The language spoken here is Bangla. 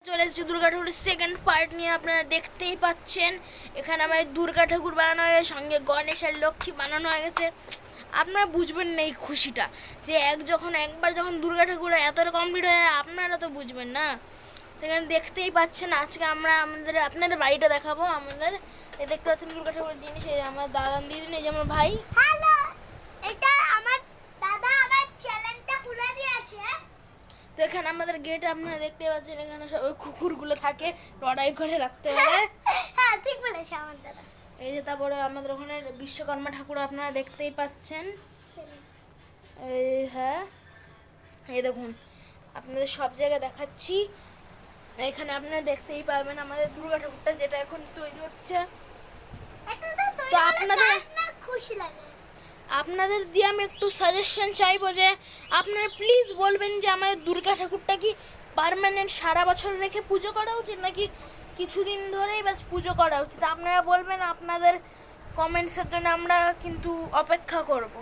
চলে এসেছি দুর্গা ঠাকুরের সেকেন্ড পার্ট নিয়ে। আপনারা দেখতেই পাচ্ছেন এখানে আমার দুর্গা ঠাকুর বানানো হয়ে গেছে, সঙ্গে গণেশ আর লক্ষ্মী বানানো হয়ে গেছে। আপনারা বুঝবেন না এই খুশিটা, যে একবার যখন দুর্গা ঠাকুর এতটা কমপ্লিট হয়ে যায় আপনারা তো বুঝবেন না। সেখানে দেখতেই পাচ্ছেন আজকে আমরা আপনাদের বাড়িটা দেখাবো। আমাদের দেখতে পাচ্ছেন দুর্গা ঠাকুরের জিনিস, এই আমার দাদা দিদি, এই যে আমার ভাই। হ্যালো, এটা আমার দাদা আমার চ্যানেলটা খুলে দিয়েছে। তো এখানে আমাদের গেট আপনারা দেখতে পাচ্ছেন, এখানে সব ওই কুকুরগুলো থাকে, লড়াই করে রাখতে হবে। হ্যাঁ ঠিক বলেছে আমার দাদা। এই যে তারপরে আমাদের ওখানে বিশ্বকর্মা ঠাকুর আপনারা দেখতেই পাচ্ছেন। এই হ্যাঁ, এই দেখুন আপনাদের সব জায়গায় দেখাচ্ছি। এখানে আপনারা দেখতেই পাবেন আমাদের দুর্গা ঠাকুরটা, যেটা এখন তৈরি হচ্ছে। তো খুশি লাগে। আপনাদের দিয়ে আমি একটু সাজেশন চাইবো, যে আপনারা প্লিজ বলবেন যে আমাদের দুর্গা ঠাকুরটা কি পার্মানেন্ট সারা বছর রেখে পুজো করা উচিত, নাকি কিছুদিন ধরেই ব্যাস পুজো করা উচিত। আপনারা বলবেন, আপনাদের কমেন্টসের জন্য আমরা কিন্তু অপেক্ষা করব।